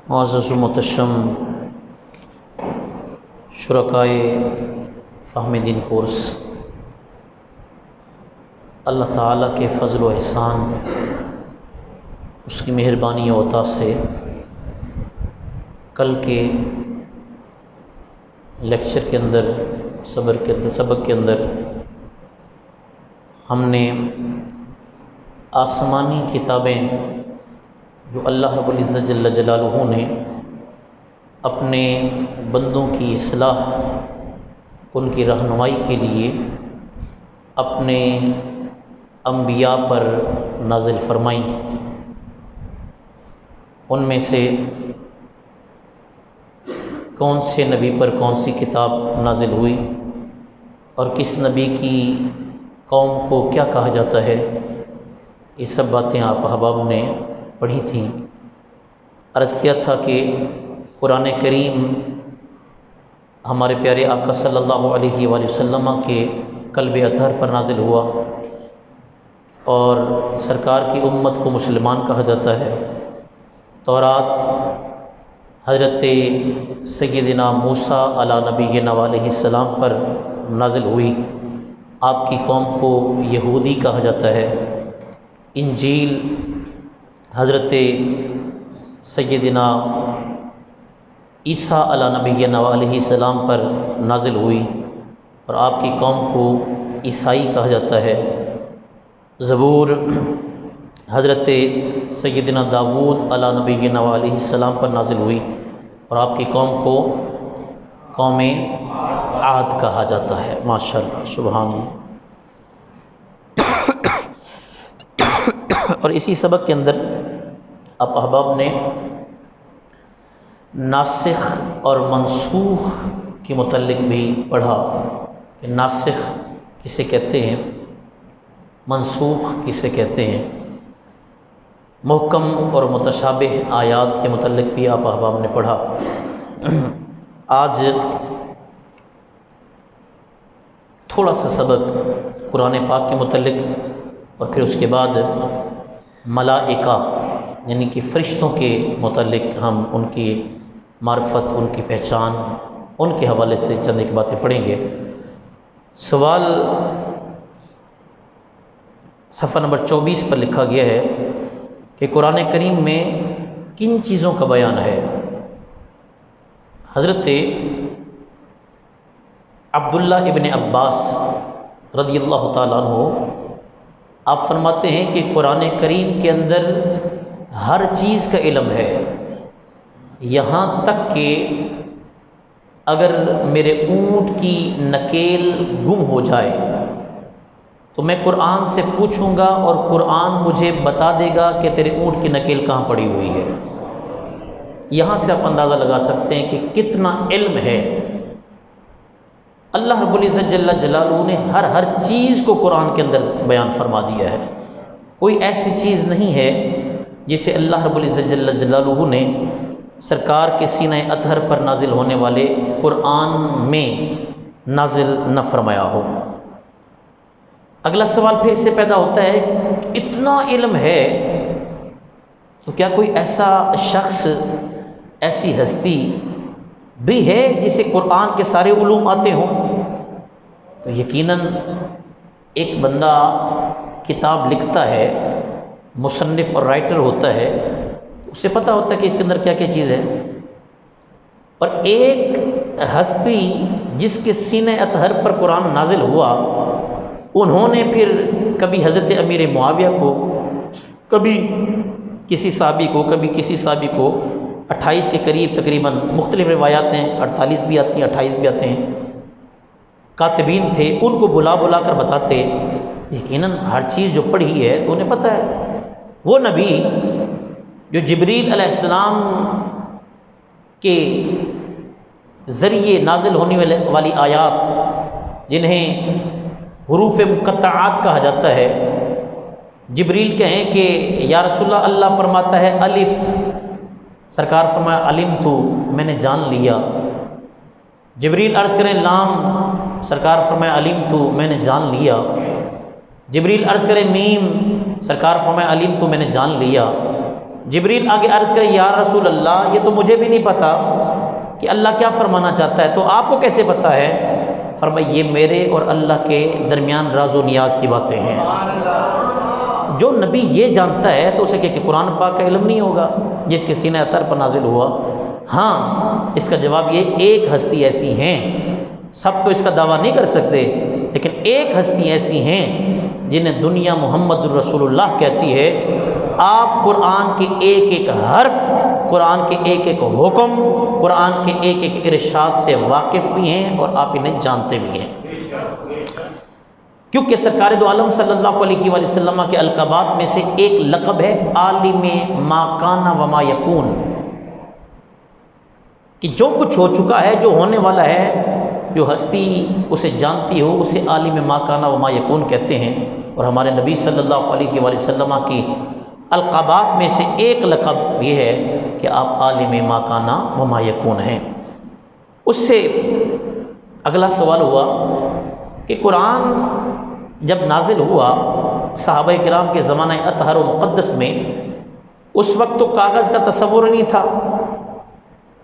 معزز و محتشم شرکائے فہم دین کورس، اللہ تعالیٰ کے فضل و احسان، اس کی مہربانی و عطا سے کل کے لیکچر کے اندر سبق کے اندر ہم نے آسمانی کتابیں جو اللہ رب العزت جل جلالہ نے اپنے بندوں کی اصلاح، ان کی رہنمائی کے لیے اپنے انبیاء پر نازل فرمائیں، ان میں سے کون سے نبی پر کون سی کتاب نازل ہوئی اور کس نبی کی قوم کو کیا کہا جاتا ہے، یہ سب باتیں آپ احباب نے پڑھی تھیں۔ عرض کیا تھا کہ قرآن کریم ہمارے پیارے آقا صلی اللہ علیہ وآلہ وسلم کے قلب اطہر پر نازل ہوا اور سرکار کی امت کو مسلمان کہا جاتا ہے۔ تورات حضرت سیدنا موسیٰ علیہ نبینا علیہ السلام پر نازل ہوئی، آپ کی قوم کو یہودی کہا جاتا ہے۔ انجیل حضرت سیدنا عیسیٰ علیہ نبینا علیہ السلام پر نازل ہوئی اور آپ کی قوم کو عیسائی کہا جاتا ہے۔ زبور حضرت سیدنا داؤد علیہ نبینا علیہ السلام پر نازل ہوئی اور آپ کی قوم کو قوم عاد کہا جاتا ہے۔ ماشاءاللہ، سبحان اللہ۔ اور اسی سبق کے اندر آپ احباب نے ناسخ اور منسوخ کے متعلق بھی پڑھا کہ ناسخ کسے کہتے ہیں، منسوخ کسے کہتے ہیں۔ محکم اور متشابہ آیات کے متعلق بھی آپ احباب نے پڑھا۔ آج تھوڑا سا سبق قرآن پاک کے متعلق اور پھر اس کے بعد ملائکہ یعنی کہ فرشتوں کے متعلق ہم ان کی معرفت، ان کی پہچان، ان کے حوالے سے چند ایک باتیں پڑھیں گے۔ سوال صفحہ نمبر 24 پر لکھا گیا ہے کہ قرآن کریم میں کن چیزوں کا بیان ہے؟ حضرت عبداللہ ابن عباس رضی اللہ تعالیٰ عنہ آپ فرماتے ہیں کہ قرآن کریم کے اندر ہر چیز کا علم ہے، یہاں تک کہ اگر میرے اونٹ کی نکیل گم ہو جائے تو میں قرآن سے پوچھوں گا اور قرآن مجھے بتا دے گا کہ تیرے اونٹ کی نکیل کہاں پڑی ہوئی ہے۔ یہاں سے آپ اندازہ لگا سکتے ہیں کہ کتنا علم ہے۔ اللہ رب العزت جل جلالہ نے ہر چیز کو قرآن کے اندر بیان فرما دیا ہے۔ کوئی ایسی چیز نہیں ہے جسے اللہ رب العزت جل جلالہ نے سرکار کے سینہ اطہر پر نازل ہونے والے قرآن میں نازل نہ فرمایا ہو۔ اگلا سوال پھر سے پیدا ہوتا ہے، اتنا علم ہے تو کیا کوئی ایسا شخص، ایسی ہستی بھی ہے جسے قرآن کے سارے علوم آتے ہوں؟ تو یقیناً ایک بندہ کتاب لکھتا ہے، مصنف اور رائٹر ہوتا ہے، اسے پتہ ہوتا ہے کہ اس کے اندر کیا کیا چیز ہے۔ اور ایک ہستی جس کے سینہ اطہر پر قرآن نازل ہوا، انہوں نے پھر کبھی حضرت امیر معاویہ کو، کبھی کسی صحابی کو، کبھی کسی صحابی کو 28 کے قریب تقریباً، مختلف روایات ہیں، 48 بھی آتی ہیں، 28 بھی آتے ہیں، کاتبین تھے، ان کو بلا بلا کر بتاتے۔ یقیناً ہر چیز جو پڑھی ہے تو انہیں پتہ ہے۔ وہ نبی جو جبریل علیہ السلام کے ذریعے نازل ہونے والی آیات، جنہیں حروف مقطعات کہا جاتا ہے، جبریل کہیں کہ یا رسول اللہ فرماتا ہے الف، سرکار فرمایا علم تو، میں نے جان لیا۔ جبریل عرض کریں لام، سرکار فرمایا علم تو، میں نے جان لیا۔ جبریل عرض کرے میم، سرکار فرمایا علم تو، میں نے جان لیا۔ جبریل آگے عرض کرے یا رسول اللہ یہ تو مجھے بھی نہیں پتا کہ اللہ کیا فرمانا چاہتا ہے، تو آپ کو کیسے پتا ہے؟ فرمایا یہ میرے اور اللہ کے درمیان راز و نیاز کی باتیں ہیں۔ جو نبی یہ جانتا ہے تو اسے کہ قرآن پاک کا علم نہیں ہوگا جس کے سینہ اطہر پر نازل ہوا؟ ہاں، اس کا جواب یہ ایک ہستی ایسی ہیں، سب تو اس کا دعویٰ نہیں کر سکتے، لیکن ایک ہستی ایسی ہیں جنہیں دنیا محمد الرسول اللہ کہتی ہے۔ آپ قرآن کے ایک ایک حرف، قرآن کے ایک ایک حکم، قرآن کے ایک ایک ارشاد سے واقف بھی ہیں اور آپ انہیں جانتے بھی ہیں، کیونکہ سرکار دو عالم صلی اللہ علیہ وآلہ وسلم کے القابات میں سے ایک لقب ہے عالم ما کان و ما یکون، کہ جو کچھ ہو چکا ہے، جو ہونے والا ہے، جو ہستی اسے جانتی ہو اسے عالم ما کان و ما یکون کہتے ہیں۔ اور ہمارے نبی صلی اللہ علیہ وآلہ وسلم کی القابات میں سے ایک لقب یہ ہے کہ آپ عالم ما کان و ما یکون ہیں۔ اس سے اگلا سوال ہوا کہ قرآن جب نازل ہوا صحابہ کرام کے زمانہ اطہر و مقدس میں، اس وقت تو کاغذ کا تصور نہیں تھا،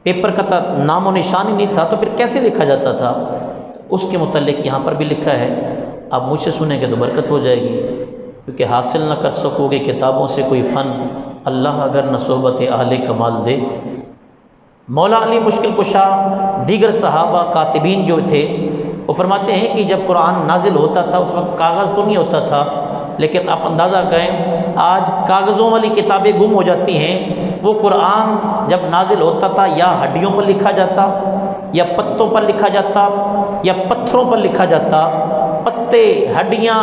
پیپر کا نام و نشان ہی نہیں تھا، تو پھر کیسے لکھا جاتا تھا؟ اس کے متعلق یہاں پر بھی لکھا ہے، آپ مجھ سے سنیں گے تو برکت ہو جائے گی، کیونکہ حاصل نہ کر سکو گے کتابوں سے کوئی فن، اللہ اگر نہ صحبت اہل کمال دے۔ مولا علی مشکل کشا، دیگر صحابہ کاتبین جو تھے، وہ فرماتے ہیں کہ جب قرآن نازل ہوتا تھا اس وقت کاغذ تو نہیں ہوتا تھا، لیکن آپ اندازہ کریں آج کاغذوں والی کتابیں گم ہو جاتی ہیں، وہ قرآن جب نازل ہوتا تھا یا ہڈیوں پر لکھا جاتا، یا پتوں پر لکھا جاتا، یا پتھروں پر لکھا جاتا، پتے، ہڈیاں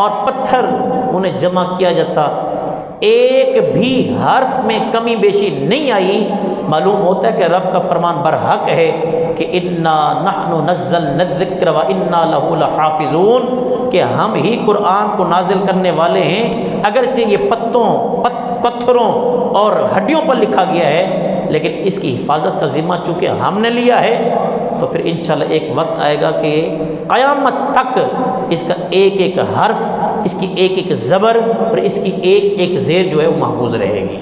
اور پتھر انہیں جمع کیا جاتا، ایک بھی حرف میں کمی بیشی نہیں آئی۔ معلوم ہوتا ہے کہ رب کا فرمان برحق ہے کہ انا نحن نزلنا الذکر و انا لہ لحافظون، کہ ہم ہی قرآن کو نازل کرنے والے ہیں، اگرچہ یہ پتھروں اور ہڈیوں پر لکھا گیا ہے، لیکن اس کی حفاظت کا ذمہ چونکہ ہم نے لیا ہے، تو پھر انشاءاللہ ایک وقت آئے گا کہ قیامت تک اس کا ایک ایک حرف، اس کی ایک ایک زبر اور اس کی ایک ایک زیر جو ہے وہ محفوظ رہے گی۔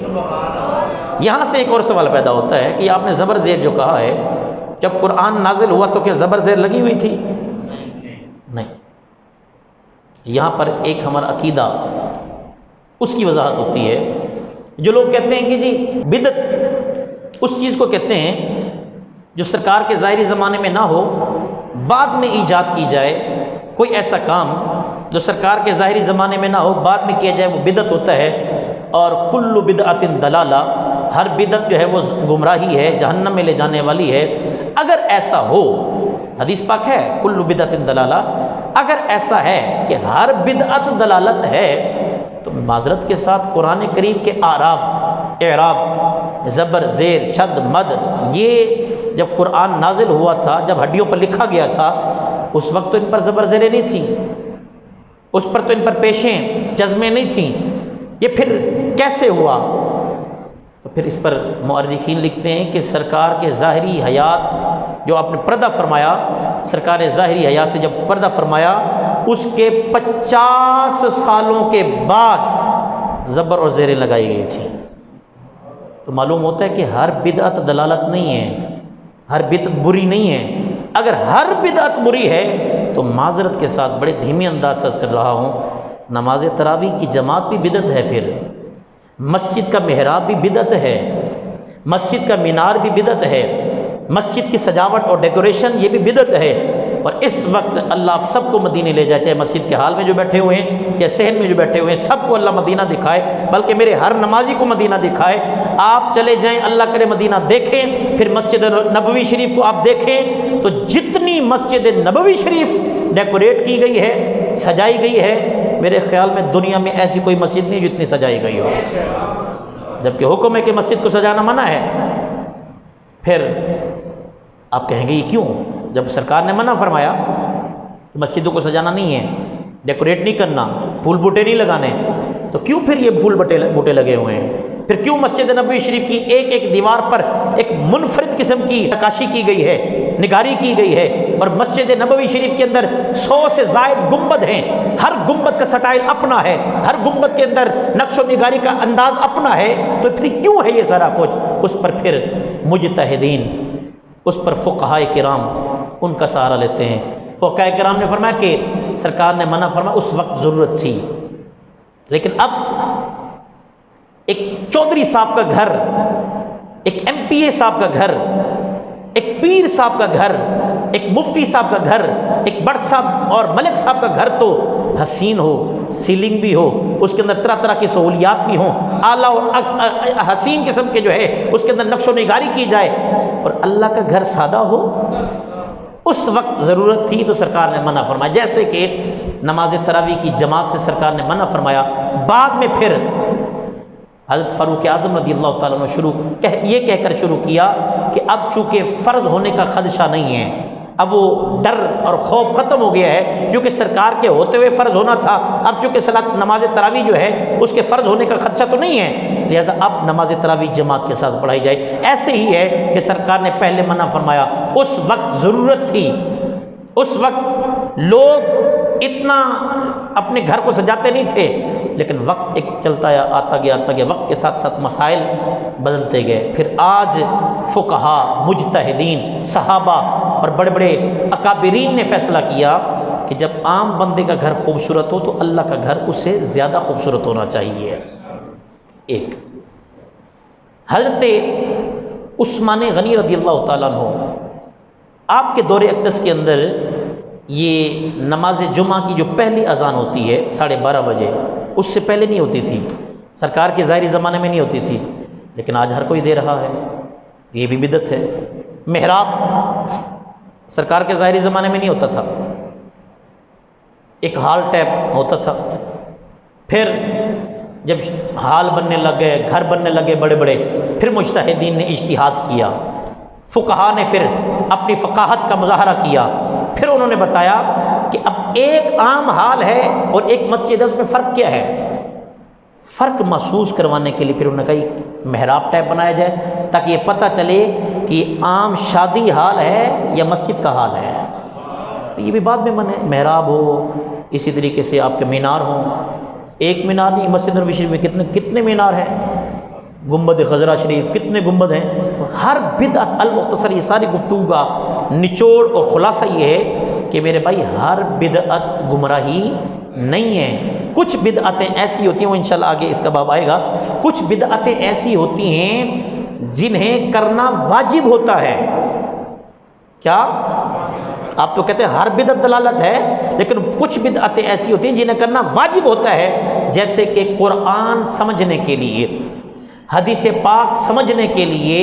یہاں سے ایک اور سوال پیدا ہوتا ہے کہ آپ نے زبر زیر جو کہا ہے، جب قرآن نازل ہوا تو کیا زبر زیر لگی ہوئی تھی؟ نہیں۔ یہاں پر ایک ہمارا عقیدہ اس کی وضاحت ہوتی ہے، جو لوگ کہتے ہیں کہ جی بدعت اس چیز کو کہتے ہیں جو سرکار کے ظاہری زمانے میں نہ ہو، بعد میں ایجاد کی جائے، کوئی ایسا کام جو سرکار کے ظاہری زمانے میں نہ ہو بعد میں کیا جائے وہ بدعت ہوتا ہے، اور کل بدعت دلالہ، ہر بدعت جو ہے وہ گمراہی ہے، جہنم میں لے جانے والی ہے۔ اگر ایسا ہو، حدیث پاک ہے کل بدعت دلالہ، اگر ایسا ہے کہ ہر بدعت دلالت ہے تو معذرت کے ساتھ قرآن کریم کے اعراب، زبر، زیر، شد، مد، یہ جب قرآن نازل ہوا تھا، جب ہڈیوں پر لکھا گیا تھا، اس وقت تو ان پر زبر زیریں نہیں تھیں، اس پر تو ان پر پیشیں جزمیں نہیں تھیں، یہ پھر کیسے ہوا؟ تو پھر اس پر مؤرخین لکھتے ہیں کہ سرکار کے ظاہری حیات جو آپ نے پردہ فرمایا، سرکار ظاہری حیات سے جب پردہ فرمایا، اس کے 50 سالوں کے بعد زبر اور زیریں لگائی گئی تھی۔ تو معلوم ہوتا ہے کہ ہر بدعت دلالت نہیں ہے، ہر بدعت بری نہیں ہے۔ اگر ہر بدعت بری ہے تو معذرت کے ساتھ بڑے دھیمی انداز سے عرض کر رہا ہوں، نماز تراویح کی جماعت بھی بدعت ہے، پھر مسجد کا محراب بھی بدعت ہے، مسجد کا مینار بھی بدعت ہے، مسجد کی سجاوٹ اور ڈیکوریشن یہ بھی بدعت ہے۔ اور اس وقت اللہ آپ سب کو مدینے لے جائے، چاہے مسجد کے حال میں جو بیٹھے ہوئے ہیں یا صحن میں جو بیٹھے ہوئے ہیں، سب کو اللہ مدینہ دکھائے، بلکہ میرے ہر نمازی کو مدینہ دکھائے۔ آپ چلے جائیں، اللہ کرے مدینہ دیکھیں، پھر مسجد نبوی شریف کو آپ دیکھیں تو جتنی مسجد نبوی شریف ڈیکوریٹ کی گئی ہے، سجائی گئی ہے، میرے خیال میں دنیا میں ایسی کوئی مسجد نہیں جتنی سجائی گئی ہو، جبکہ حکم ہے کہ مسجد کو سجانا منع ہے۔ پھر آپ کہیں گے یہ کیوں؟ جب سرکار نے منع فرمایا کہ مسجدوں کو سجانا نہیں ہے، ڈیکوریٹ نہیں کرنا، پھول بوٹے نہیں لگانے، تو کیوں پھر یہ پھول بوٹے لگے ہوئے ہیں؟ پھر کیوں مسجد نبوی شریف کی ایک ایک دیوار پر ایک منفرد قسم کی نقاشی کی گئی ہے، نگاری کی گئی ہے، اور مسجد نبوی شریف کے اندر 100 سے زائد گنبد ہیں، ہر گنبد کا سٹائل اپنا ہے، ہر گنبد کے اندر نقش و نگاری کا انداز اپنا ہے، تو پھر کیوں ہے یہ سارا کچھ؟ اس پر پھر مجتہدین، اس پر فقہائے کرام ان کا سہارا لیتے ہیں۔ فقہائے کرام نے فرمایا کہ سرکار نے منع فرمایا، اس وقت ضرورت تھی، لیکن اب ایک چودھری صاحب کا گھر، ایک ایم پی اے صاحب کا گھر، ایک پیر صاحب کا گھر، ایک مفتی صاحب کا گھر، ایک بڑ صاحب اور ملک صاحب کا گھر تو حسین ہو، سیلنگ بھی ہو، اس کے اندر طرح طرح کی سہولیات بھی ہوں، اعلیٰ اور حسین قسم کے جو ہے اس کے اندر نقش و نگاری کی جائے، اور اللہ کا گھر سادہ ہو، اس وقت ضرورت تھی تو سرکار نے منع فرمایا۔ جیسے کہ نماز تراویح کی جماعت سے سرکار نے منع فرمایا، بعد میں پھر حضرت فاروق اعظم رضی اللہ تعالیٰ نے یہ کہہ کر شروع کیا کہ اب چونکہ فرض ہونے کا خدشہ نہیں ہے، اب وہ ڈر اور خوف ختم ہو گیا ہے، کیونکہ سرکار کے ہوتے ہوئے فرض ہونا تھا، اب چونکہ نماز تراویح جو ہے اس کے فرض ہونے کا خدشہ تو نہیں ہے، لہذا اب نماز تراویح جماعت کے ساتھ پڑھائی جائے۔ ایسے ہی ہے کہ سرکار نے پہلے منع فرمایا، اس وقت ضرورت تھی، اس وقت لوگ اتنا اپنے گھر کو سجاتے نہیں تھے، لیکن وقت ایک چلتا آتا گیا، وقت کے ساتھ ساتھ مسائل بدلتے گئے، پھر آج فقہا، مجتہدین، صحابہ اور بڑے بڑے اکابرین نے فیصلہ کیا کہ جب عام بندے کا گھر خوبصورت ہو تو اللہ کا گھر اس سے زیادہ خوبصورت ہونا چاہیے۔ ایک حضرت عثمان غنی رضی اللہ تعالیٰ عنہ، آپ کے دور اقدس کے اندر یہ نماز جمعہ کی جو پہلی اذان ہوتی ہے 12:30 بجے، اس سے پہلے نہیں ہوتی تھی، سرکار کے ظاہری زمانے میں نہیں ہوتی تھی، لیکن آج ہر کوئی دے رہا ہے، یہ بھی بدعت ہے۔ محراب سرکار کے ظاہری زمانے میں نہیں ہوتا تھا، ایک ہال ٹیپ ہوتا تھا، پھر جب ہال بننے لگ گئے، گھر بننے لگے بڑے بڑے، پھر مجتہدین نے اجتہاد کیا، فقہا نے پھر اپنی فقاہت کا مظاہرہ کیا، پھر انہوں نے بتایا کہ اب ایک عام حال ہے اور ایک مسجد، اس میں فرق کیا ہے؟ فرق محسوس کروانے کے لیے پھر انہوں نے کہا محراب ٹائپ بنایا جائے تاکہ یہ پتہ چلے کہ یہ عام شادی حال ہے یا مسجد کا حال ہے۔ تو یہ بھی بعد میں من ہے، محراب ہو، اسی طریقے سے آپ کے مینار ہوں، ایک مینار نہیں، مسجد نبوی شریف میں کتنے مینار ہیں، گنبد خضرا شریف کتنے گنبد ہیں، تو ہر بدعت المختصر، یہ ساری گفتگو کا نچوڑ اور خلاصہ یہ ہے کہ میرے بھائی ہر بدعت گمراہی نہیں ہے، کچھ بدعتیں ایسی ہوتی ہیں، وہ انشاءاللہ آگے اس کا باب آئے گا، کچھ بدعتیں ایسی ہوتی ہیں جنہیں کرنا واجب ہوتا ہے۔ کیا آپ تو کہتے ہیں ہر بدعت دلالت ہے، لیکن کچھ بدعتیں ایسی ہوتی ہیں جنہیں کرنا واجب ہوتا ہے، جیسے کہ قرآن سمجھنے کے لیے، حدیث پاک سمجھنے کے لیے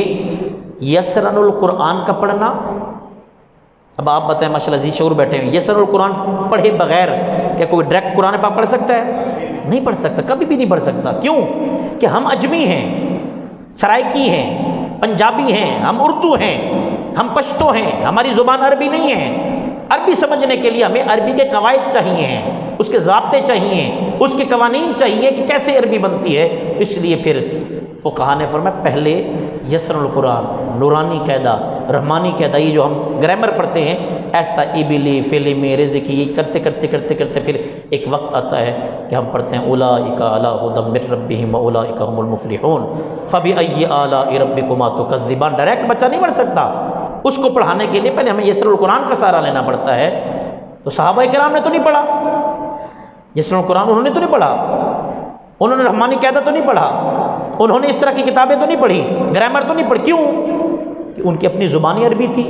یسرن القرآن کا پڑھنا۔ اب آپ بتائیں، ماشاءاللہ ذی شعور بیٹھے ہیں، یسرن القرآن پڑھے بغیر کیا کوئی ڈائریکٹ قرآن پاک پڑھ سکتا ہے؟ نہیں پڑھ سکتا، کبھی بھی نہیں پڑھ سکتا۔ کیوں؟ کہ ہم اجمی ہیں، سرائکی ہیں، پنجابی ہیں، ہم اردو ہیں، ہم پشتو ہیں، ہماری زبان عربی نہیں ہے۔ عربی سمجھنے کے لیے ہمیں عربی کے قواعد چاہیے، اس کے ضابطے چاہیے، اس کے قوانین چاہیے کہ کیسے عربی بنتی ہے۔ اس لیے پھر فقہا نے فرمایا پہلے یسر القرآن، نورانی قاعدہ، رحمانی قاعدہ، یہ جو ہم گرامر پڑھتے ہیں، ایسا ایبلی فلم رزق، یہ کرتے کرتے کرتے کرتے پھر ایک وقت آتا ہے کہ ہم پڑھتے ہیں اولئک علی ھدی من ربہم واولئک هم المفلحون فبأی آلاء ربکما تکذبان۔ ڈائریکٹ بچہ نہیں پڑھ سکتا، اس کو پڑھانے کے لیے پہلے ہمیں یسر القرآن کا سہارا لینا پڑتا ہے۔ تو صحابہ کرام نے تو نہیں پڑھا یسر القرآن، انہوں نے تو نہیں پڑھا، انہوں نے رحمانی قاعدہ تو نہیں پڑھا، انہوں نے اس طرح کی کتابیں تو نہیں پڑھی، گرامر تو نہیں پڑھی۔ کیوں؟ کہ ان کی اپنی زبانی عربی تھی،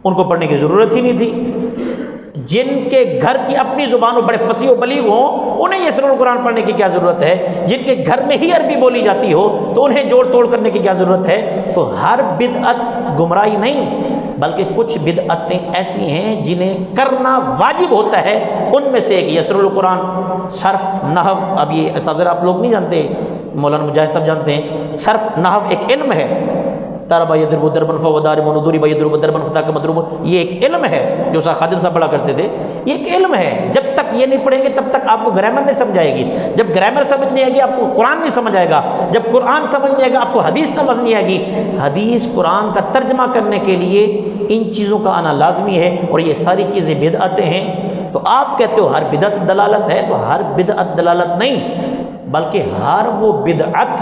ان کو پڑھنے کی ضرورت ہی نہیں تھی۔ جن کے گھر کی اپنی زبان بڑے فصیح و بلیغ ہوں، انہیں یسر القرآن پڑھنے کی کیا ضرورت ہے؟ جن کے گھر میں ہی عربی بولی جاتی ہو تو انہیں جوڑ توڑ کرنے کی کیا ضرورت ہے؟ تو ہر بدعت گمراہی نہیں، بلکہ کچھ بدعتیں ایسی ہیں جنہیں کرنا واجب ہوتا ہے، ان میں سے ایک یسر القرآن، صرف، نحو۔ اب یہ اساتذہ آپ لوگ نہیں جانتے، مولانا مجاہد صاحب جانتے ہیں، صرف نحو ایک علم ہے، تربا یضرب ضربا فهو ضارب وضرب یضرب ضربا فذاك مضروب، یہ ایک علم ہے جو خادم صاحب پڑھا کرتے تھے، یہ ایک علم ہے. جب تک یہ نہیں پڑھیں گے تب تک آپ کو گرامر نہیں سمجھ آئے گی. جب گرامر سمجھ نہیں آئے گی آپ کو قرآن نہیں سمجھ آئے گا. جب قرآن سمجھ نہیں آئے گا آپ کو حدیث سمجھ نہیں آئے گی. حدیث قرآن کا ترجمہ کرنے کے لیے ان چیزوں کا آنا لازمی ہے، اور یہ ساری چیزیں بدعتیں ہیں. تو آپ کہتے ہو ہر بدعت دلالت ہے، تو ہر بدعت دلالت نہیں، بلکہ ہر وہ بدعت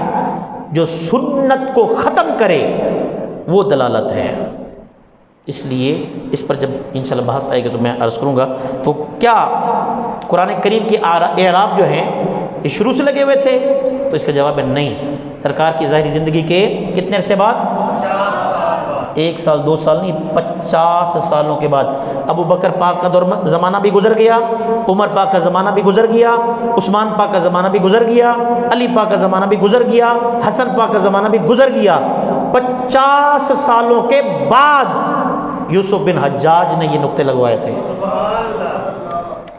جو سنت کو ختم کرے وہ دلالت ہے. اس لیے اس پر جب انشاءاللہ بحث آئے گا تو میں عرض کروں گا. تو کیا قرآن کریم کے اعراب جو ہیں یہ شروع سے لگے ہوئے تھے؟ تو اس کا جواب ہے نہیں. سرکار کی ظاہری زندگی کے کتنے عرصے بعد؟ 1 سال 2 سال نہیں، 50 سالوں کے بعد. ابو بکر پاک کا زمانہ بھی گزر گیا، عمر پاک کا زمانہ بھی گزر گیا، عثمان پاک کا زمانہ بھی گزر گیا، علی پاک کا زمانہ بھی گزر گیا، حسن پاک کا زمانہ بھی گزر گیا. 50 سالوں کے بعد یوسف بن حجاج نے یہ نقطے لگوائے تھے.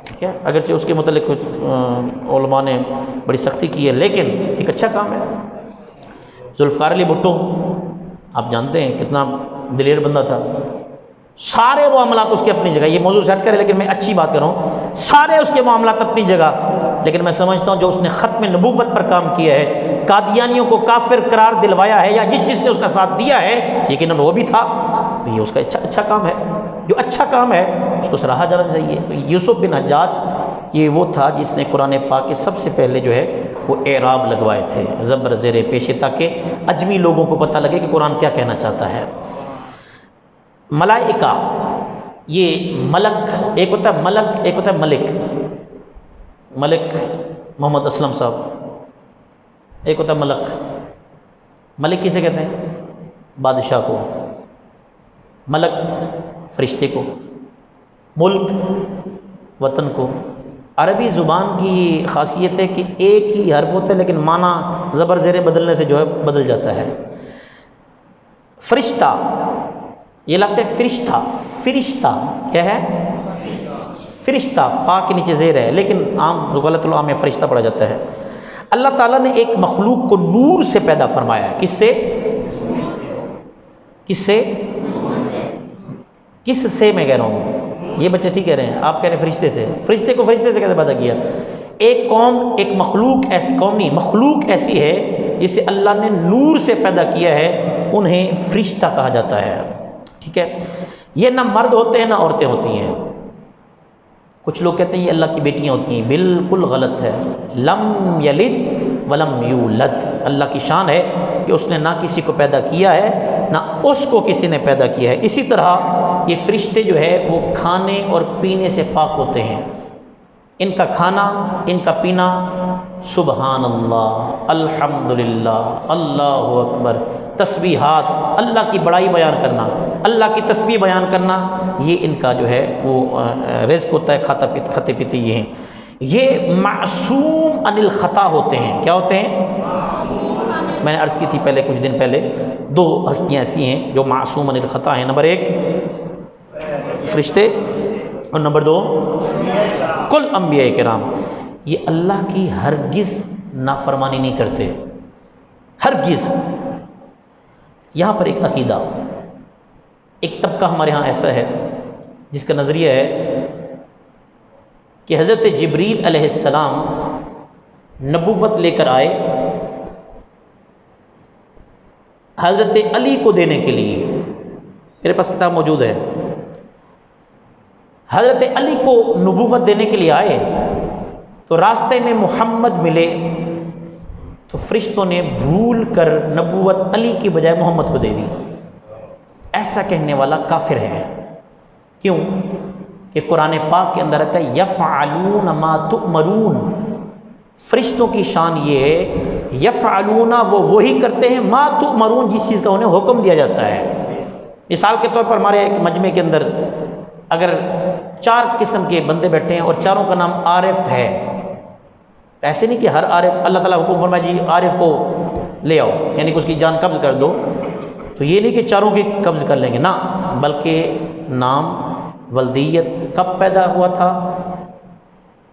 ٹھیک ہے، اگرچہ اس کے متعلق کچھ علماء نے بڑی سختی کی ہے، لیکن ایک اچھا کام ہے. ذوالفقار علی بھٹو آپ جانتے ہیں کتنا دلیر بندہ تھا. سارے معاملات اس کے اپنی جگہ، یہ موضوع سیٹ کرے لیکن میں اچھی بات کر رہا ہوں، سارے اس کے معاملات اپنی جگہ. لیکن میں سمجھتا ہوں جو اس نے ختم نبوت پر کام کیا ہے، قادیانیوں کو کافر قرار دلوایا ہے، یا جس نے اس کا ساتھ دیا ہے یقیناً وہ بھی تھا، تو یہ اس کا اچھا کام ہے. جو اچھا کام ہے اس کو سراہا جانا چاہیے. تو یوسف بن حجاج یہ وہ تھا جس نے قرآن پاک کے سب سے پہلے جو ہے وہ اعراب لگوائے تھے، زبر زیر پیشے، تاکہ اجمی لوگوں کو پتہ لگے کہ قرآن کیا کہنا چاہتا ہے. ملائکہ، یہ ملک ایک ہوتا ہے، ملک ایک ہوتا ہے ملک. ملک محمد اسلم صاحب، ایک ہوتا ہے ملک. ملک کسے کہتے ہیں؟ بادشاہ کو. ملک فرشتے کو، ملک وطن کو. عربی زبان کی خاصیت ہے کہ ایک ہی حرف ہوتا ہے لیکن معنی زبر زیر بدلنے سے جو ہے بدل جاتا ہے. فرشتہ، یہ لفظ ہے فرشتہ. فرشتہ کیا ہے؟ فرشتہ، فا کے نیچے زیر ہے لیکن عام غلط العام میں فرشتہ پڑھا جاتا ہے. اللہ تعالیٰ نے ایک مخلوق کو نور سے پیدا فرمایا ہے. کس سے؟ کس سے؟ کس سے میں کہہ رہا ہوں، یہ بچے ٹھیک کہہ رہے ہیں، آپ کہہ رہے ہیں فرشتے سے. فرشتے کو فرشتے سے کیسے پیدا کیا؟ ایک قوم، ایک مخلوق ایسی، قوم نہیں مخلوق ایسی ہے جسے اللہ نے نور سے پیدا کیا ہے، انہیں فرشتہ کہا جاتا ہے. ٹھیک ہے، یہ نہ مرد ہوتے ہیں نہ عورتیں ہوتی ہیں. کچھ لوگ کہتے ہیں یہ اللہ کی بیٹیاں ہوتی ہیں، بالکل غلط ہے. لم یلد ولم یولد. اللہ کی شان ہے کہ اس نے نہ کسی کو پیدا کیا ہے نہ اس کو کسی نے پیدا کیا ہے. اسی طرح یہ فرشتے جو ہے وہ کھانے اور پینے سے پاک ہوتے ہیں. ان کا کھانا، ان کا پینا، سبحان اللہ، الحمدللہ، اللہ اکبر، تسبیحات، اللہ کی بڑائی بیان کرنا، اللہ کی تسبیح بیان کرنا، یہ ان کا جو ہے وہ رزق ہوتا ہے. کھاتے پیتے یہ ہیں. یہ معصوم عن الخطا ہوتے ہیں. کیا ہوتے ہیں؟ میں نے عرض کی تھی پہلے کچھ دن پہلے، 2 ہستیاں ایسی ہیں جو معصوم عن الخطا ہیں. نمبر 1 فرشتے، اور نمبر 2 کل انبیاء کرام. یہ اللہ کی ہرگز نافرمانی نہیں کرتے، ہرگز. یہاں پر ایک عقیدہ، ایک طبقہ ہمارے ہاں ایسا ہے جس کا نظریہ ہے کہ حضرت جبریل علیہ السلام نبوت لے کر آئے حضرت علی کو دینے کے لیے. میرے پاس کتاب موجود ہے. حضرت علی کو نبوت دینے کے لیے آئے تو راستے میں محمد ملے تو فرشتوں نے بھول کر نبوت علی کی بجائے محمد کو دے دی. ایسا کہنے والا کافر ہے. کیوں؟ کہ قرآن پاک کے اندر آتا ہے یفعلون ما تؤمرون. فرشتوں کی شان یہ ہے، یفعلون، وہ وہی کرتے ہیں، ما تؤمرون، جس چیز کا انہیں حکم دیا جاتا ہے. مثال کے طور پر ہمارے ایک مجمع کے اندر اگر 4 قسم کے بندے بیٹھے ہیں اور چاروں کا نام عارف ہے، ایسے نہیں کہ ہر عارف اللہ تعالیٰ حکم فرمائے جی عارف کو لے آؤ، یعنی کہ اس کی جان قبض کر دو، تو یہ نہیں کہ چاروں کی قبض کر لیں گے، نہ، بلکہ نام، ولدیت، کب پیدا ہوا تھا،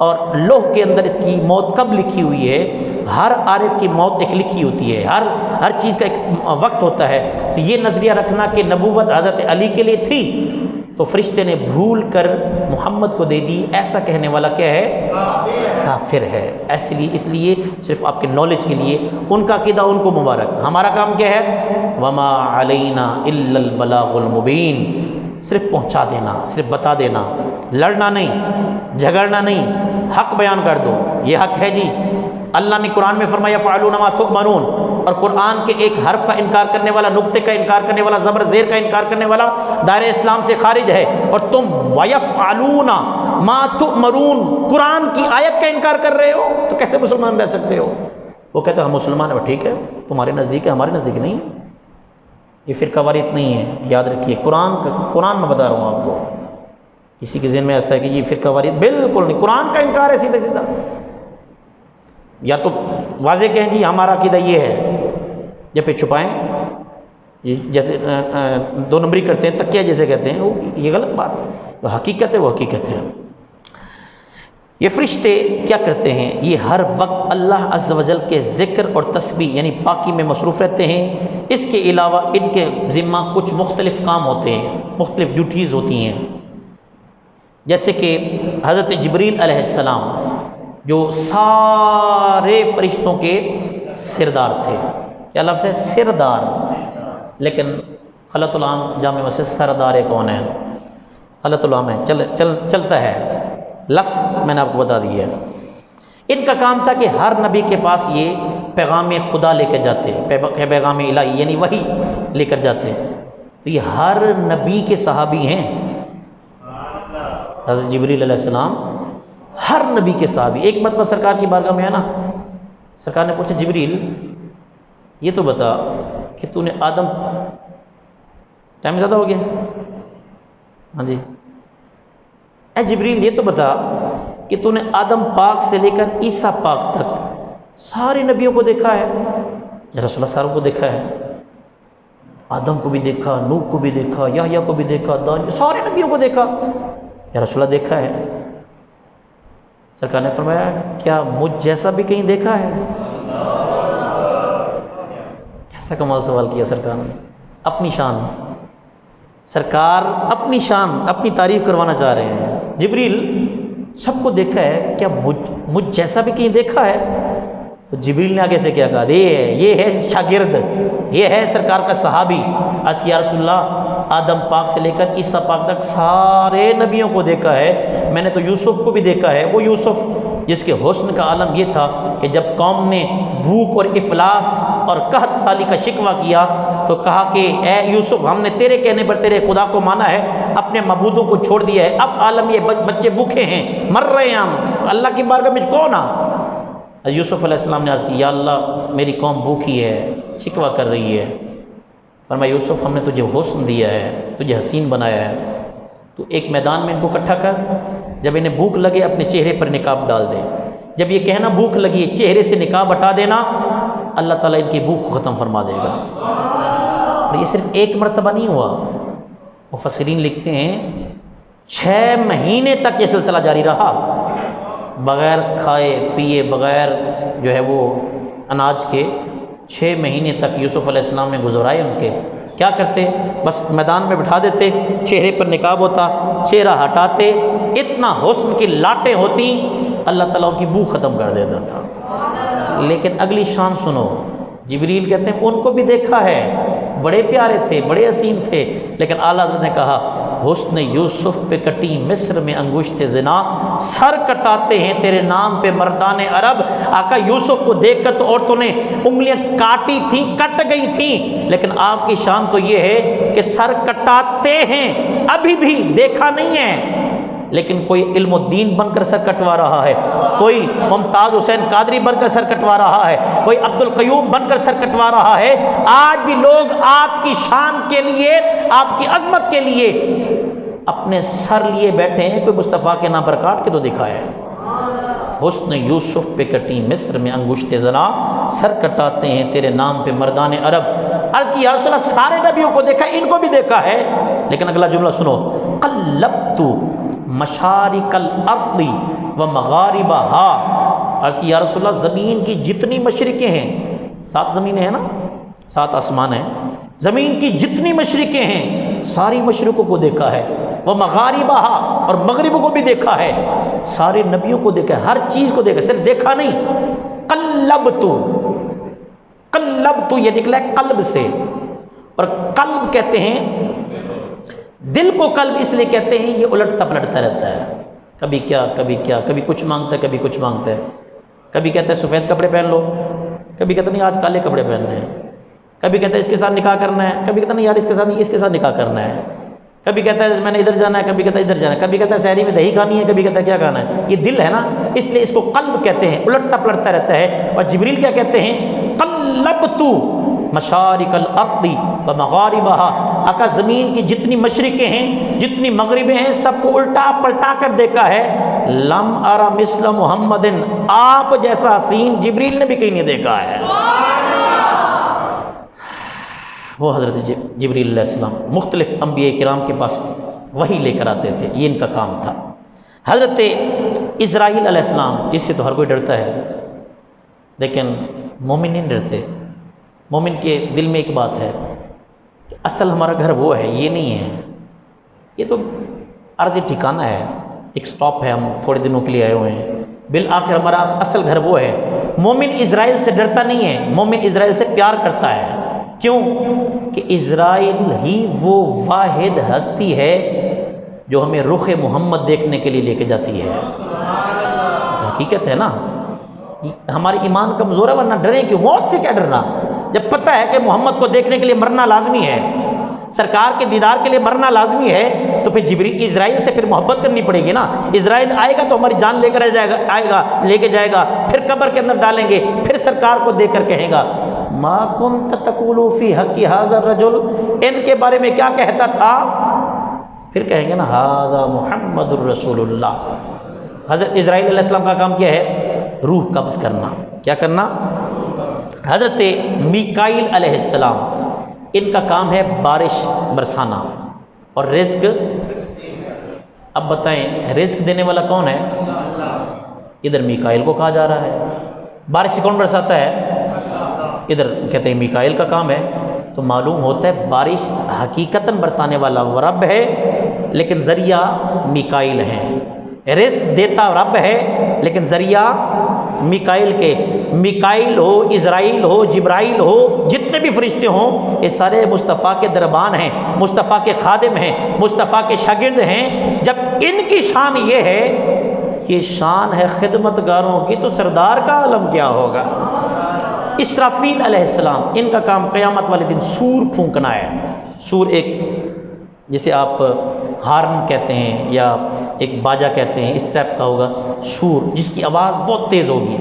اور لوح کے اندر اس کی موت کب لکھی ہوئی ہے. ہر عارف کی موت ایک لکھی ہوتی ہے، ہر ہر چیز کا ایک وقت ہوتا ہے۔ تو یہ نظریہ رکھنا کہ نبوت حضرت علی کے لیے تھی تو فرشتے نے بھول کر محمد کو دے دی، ایسا کہنے والا کیا ہے؟ کافر ہے۔ اس لیے صرف آپ کے نالج کے لیے ان کا عقیدہ ان کو مبارک، ہمارا کام کیا ہے؟ وما علینا الا البلاغ المبین، صرف پہنچا دینا، صرف بتا دینا، لڑنا نہیں، جھگڑنا نہیں، حق بیان کر دو، یہ حق ہے جی۔ اللہ نے قرآن میں فرمایا فعلون ما تؤمرون، اور قرآن کے ایک حرف کا انکار کرنے والا، نقطے کا انکار کرنے والا، زبر زیر کا انکار کرنے والا دائرہ اسلام سے خارج ہے، اور تم وَيَفْعَلُونَ مَا تُؤْمَرُونَ قرآن کی آیت کا انکار کر رہے ہو تو کیسے مسلمان رہ سکتے ہو؟ وہ کہتے ہیں ہم مسلمان ہیں، ٹھیک ہے تمہارے نزدیک ہے، ہمارے نزدیک نہیں، یہ فرقہ واریت نہیں ہے، یاد رکھیے قرآن میں بتا رہا ہوں آپ کو۔ کسی کے ذہن میں ایسا ہے کہ یہ فرقہ واریت، بالکل نہیں، قرآن کا انکار ہے سیدھا سیدھا۔ یا تو واضح کہیں جی ہمارا عقیدہ یہ ہے، یا پھر چھپائیں، جیسے 2 نمبری کرتے ہیں، تکیہ جیسے کہتے ہیں، یہ غلط بات ہے، وہ حقیقت ہے، وہ حقیقت ہے۔ یہ فرشتے کیا کرتے ہیں؟ یہ ہر وقت اللہ عز و جل کے ذکر اور تسبیح یعنی پاکی میں مصروف رہتے ہیں۔ اس کے علاوہ ان کے ذمہ کچھ مختلف کام ہوتے ہیں، مختلف ڈیوٹیز ہوتی ہیں، جیسے کہ حضرت جبریل علیہ السلام جو سارے فرشتوں کے سردار تھے، کیا لفظ ہے؟ سردار، لیکن خلط العام جامع مسجد سردار کون ہے؟ خلط العام ہے، چلتا ہے، لفظ میں نے آپ کو بتا دیا ہے۔ ان کا کام تھا کہ ہر نبی کے پاس یہ پیغام خدا لے کے جاتے، پیغام الہی یعنی وحی لے کر جاتے، تو یہ ہر نبی کے صحابی ہیں۔ حضرت جبریل علیہ السلام ہر نبی کے صحابی۔ ایک مرتبہ سرکار کی بارگاہ میں ہے نا، سرکار نے پوچھا جبریل یہ تو بتا کہ تو نے آدم، ٹائم زیادہ ہو گیا، ہاں جی، اے جبریل یہ تو بتا کہ تو نے آدم پاک سے لے کر عیسیٰ پاک تک سارے نبیوں کو دیکھا ہے؟ یا رسول اللہ ساروں کو دیکھا ہے، آدم کو بھی دیکھا، نوح کو بھی دیکھا، یحییٰ کو بھی دیکھا، دانیہ، سارے نبیوں کو دیکھا، یا رسول اللہ دیکھا ہے؟ سرکار نے فرمایا کیا مجھ جیسا بھی کہیں دیکھا ہے؟ کیسا کمال سوال کیا سرکار نے، اپنی شان، سرکار اپنی شان، اپنی تعریف کروانا چاہ رہے ہیں۔ جبریل سب کو دیکھا ہے، کیا مجھ جیسا بھی کہیں دیکھا ہے؟ تو جبریل نے آگے سے کیا کہا؟ یہ ہے شاگرد، یہ ہے سرکار کا صحابی۔ آج کی یا رسول اللہ آدم پاک سے لے کر عیسیٰ پاک تک سارے نبیوں کو دیکھا ہے، میں نے تو یوسف کو بھی دیکھا ہے، وہ یوسف جس کے حسن کا عالم یہ تھا کہ جب قوم نے بھوک اور افلاس اور قحط سالی کا شکوہ کیا تو کہا کہ اے یوسف ہم نے تیرے کہنے پر تیرے خدا کو مانا ہے، اپنے معبودوں کو چھوڑ دیا ہے، اب عالم یہ بچے بھوکے ہیں، مر رہے ہیں ہم، اللہ کی بارگاہ میں کون آ؟ یوسف علیہ السلام نے عرض کی یا اللہ میری قوم بھوکی ہے، شکوہ کر رہی ہے۔ فرمایا یوسف ہم نے تجھے حسن دیا ہے، تجھے حسین بنایا ہے، تو ایک میدان میں ان کو اکٹھا کر، جب انہیں بھوک لگے اپنے چہرے پر نقاب ڈال دے، جب یہ کہنا بھوک لگی چہرے سے نقاب ہٹا دینا، اللہ تعالیٰ ان کی بھوک کو ختم فرما دے گا۔ اور یہ صرف ایک مرتبہ نہیں ہوا، مفسرین لکھتے ہیں 6 مہینے تک یہ سلسلہ جاری رہا، بغیر کھائے پیے، بغیر جو ہے وہ اناج کے 6 مہینے تک یوسف علیہ السلام نے گزرائے۔ ان کے کیا کرتے؟ بس میدان میں بٹھا دیتے، چہرے پر نقاب ہوتا، چہرہ ہٹاتے، اتنا حسن کی لاٹیں ہوتی، اللہ تعالیٰ کی بھوک ختم کر دیتا تھا۔ لیکن اگلی شان سنو، جبریل کہتے ہیں ان کو بھی دیکھا ہے، بڑے پیارے تھے، بڑے حسین تھے، لیکن اعلیٰ حضرت نے کہا حسن یوسف پہ کٹی مصر میں انگشت زنا، سر کٹاتے ہیں تیرے نام پہ مردان عرب۔ آقا یوسف کو دیکھ کر تو عورتوں نے انگلیاں کاٹی تھیں، کٹ گئی تھیں، لیکن آپ کی شان تو یہ ہے کہ سر کٹاتے ہیں، ابھی بھی دیکھا نہیں ہے، لیکن کوئی علم الدین بن کر سر کٹوا رہا ہے، کوئی ممتاز حسین قادری بن کر سر کٹوا رہا ہے، کوئی عبد القیوم بن کر سر کٹوا رہا ہے۔ آج بھی لوگ آپ کی شان کے لیے، آپ کی عظمت کے لیے اپنے سر لیے بیٹھے ہیں، کوئی مصطفیٰ کے نام پر کاٹ کے تو دکھائے۔ حسن یوسف پہ کٹی مصر میں انگشت زنا، سر کٹاتے ہیں تیرے نام پہ مردان عرب۔ عرض کی یا رسول اللہ سارے نبیوں کو دیکھا، ان کو بھی دیکھا ہے، لیکن اگلا جملہ سنو، قلبت مشارق الارض و مغاربہا۔ عرض کی یا رسول اللہ زمین کی جتنی مشرقیں ہیں، 7 زمینیں ہیں نا، 7 آسمان ہیں، زمین کی جتنی مشرقیں ہیں ساری مشرقوں کو دیکھا ہے، وہ مغاربہا اور مغربوں کو بھی دیکھا ہے، سارے نبیوں کو دیکھا ہے، ہر چیز کو دیکھا، صرف دیکھا نہیں، قلبتو یہ نکلا ہے قلب سے، اور قلب کہتے ہیں دل کو، قلب اس لیے کہتے ہیں یہ الٹتا پلٹتا رہتا ہے، کبھی کیا کبھی کیا، کبھی کچھ مانگتا ہے کبھی کچھ مانگتا ہے، کبھی کہتا ہے سفید کپڑے پہن لو، کبھی کہتا نہیں آج کالے کپڑے پہننے ہیں، کبھی کہتا ہے اس کے ساتھ نکاح کرنا ہے، کبھی کہتا نہیں یار اس کے ساتھ نہیں، اس کے ساتھ نکاح کرنا ہے، کبھی کہتا ہے میں نے ادھر جانا ہے، کبھی کہتا ہے ادھر جانا ہے، کبھی کہتا ہے سحری میں دہی کھانی ہے، کبھی کہتا ہے کیا کھانا ہے، یہ دل ہے نا، اس لیے اس کو قلب کہتے ہیں، الٹتا پلٹتا رہتا ہے۔ اور جبریل کیا کہتے ہیں، قلبت مشارق الارض ومغاربہا، آقا زمین کی جتنی مشرقیں ہیں جتنی مغربیں ہیں سب کو الٹا پلٹا کر دیکھا ہے، لم ارى مثل محمد، آپ جیسا حسین جبریل نے بھی کہیں نہیں دیکھا ہے۔ وہ حضرت جبریل علیہ السلام مختلف انبیاء کرام کے پاس وحی لے کر آتے تھے، یہ ان کا کام تھا۔ حضرت اسرائیل علیہ السلام، اس سے تو ہر کوئی ڈرتا ہے لیکن مومن نہیں ڈرتے۔ مومن کے دل میں ایک بات ہے کہ اصل ہمارا گھر وہ ہے، یہ نہیں ہے، یہ تو عارضی ٹھکانہ ہے، ایک سٹاپ ہے، ہم تھوڑے دنوں کے لیے آئے ہوئے ہیں، بالآخر ہمارا اصل گھر وہ ہے۔ مومن اسرائیل سے ڈرتا نہیں ہے، مومن اسرائیل سے پیار کرتا ہے۔ کیوں؟ کہ اسرائیل ہی وہ واحد ہستی ہے جو ہمیں رخ محمد دیکھنے کے لیے لے کے جاتی ہے۔ حقیقت ہے نا، ہماری ایمان کمزور ہے، ورنہ ڈریں کیوں؟ موت سے کیا ڈرنا جب پتہ ہے کہ محمد کو دیکھنے کے لیے مرنا لازمی ہے، سرکار کے دیدار کے لیے مرنا لازمی ہے، تو پھر جبریل اسرائیل سے پھر محبت کرنی پڑے گی نا۔ اسرائیل آئے گا تو ہماری جان لے کر لے کے جائے گا، پھر قبر کے اندر ڈالیں گے، پھر سرکار کو دیکھ کر کہے گا ما کنت تقول فی حق ھذا الرجل، ان کے بارے میں کیا کہتا تھا؟ پھر کہیں گے نا ھذا محمد الرسول اللہ۔ حضرت اسرائیل علیہ السلام کا کام کیا ہے؟ روح قبض کرنا۔ کیا کرنا؟ حضرت میکائیل علیہ السلام، ان کا کام ہے بارش برسانا اور رزق۔ اب بتائیں رزق دینے والا کون ہے؟ ادھر میکائیل کو کہا جا رہا ہے، بارش کون برساتا ہے؟ ادھر کہتے ہیں میکائیل کا کام ہے، تو معلوم ہوتا ہے بارش حقیقتاً برسانے والا وہ رب ہے لیکن ذریعہ میکائیل ہیں، رزق دیتا رب ہے لیکن ذریعہ میکائیل کے۔ میکائیل ہو، اسرائیل ہو، جبرائیل ہو، جتنے بھی فرشتے ہوں، یہ سارے مصطفیٰ کے دربان ہیں، مصطفیٰ کے خادم ہیں، مصطفیٰ کے شاگرد ہیں۔ جب ان کی شان یہ ہے، یہ شان ہے خدمت گاروں کی، تو سردار کا عالم کیا ہوگا؟ اسرافیل علیہ السلام، ان کا کام قیامت والے دن سور پھونکنا ہے۔ سور ایک جسے آپ ہارن کہتے ہیں یا ایک باجا کہتے ہیں، اس ٹائپ کا ہوگا سور، جس کی آواز بہت تیز ہوگی۔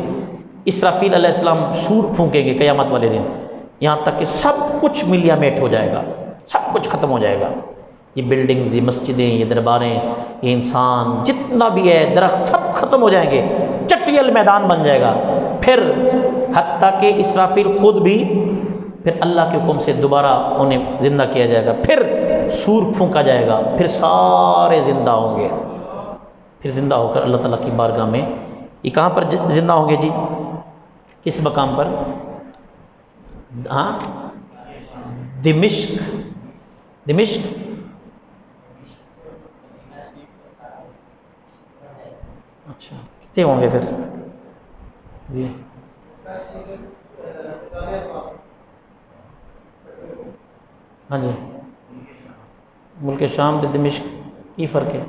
اسرافیل علیہ السلام سور پھونکیں گے قیامت والے دن، یہاں تک کہ سب کچھ ملیا میٹ ہو جائے گا، سب کچھ ختم ہو جائے گا، یہ بلڈنگز، یہ مسجدیں، یہ درباریں، یہ انسان جتنا بھی ہے، درخت، سب ختم ہو جائیں گے، چٹیل میدان بن جائے گا۔ پھر حتیٰ کہ اسرافیل خود بھی پھر اللہ کے حکم سے دوبارہ انہیں زندہ کیا جائے گا، پھر سور پھونکا جائے گا، پھر سارے زندہ ہوں گے، پھر زندہ ہو کر اللہ تعالیٰ کی بارگاہ میں۔ یہ کہاں پر زندہ ہوں گے جی؟ کس مقام پر؟ ہاں، دمشق۔ دمشق اچھا، کتنے ہوں گے پھر جی؟ ہاں جی، ملک شام دے دمشق کی فرق ہے؟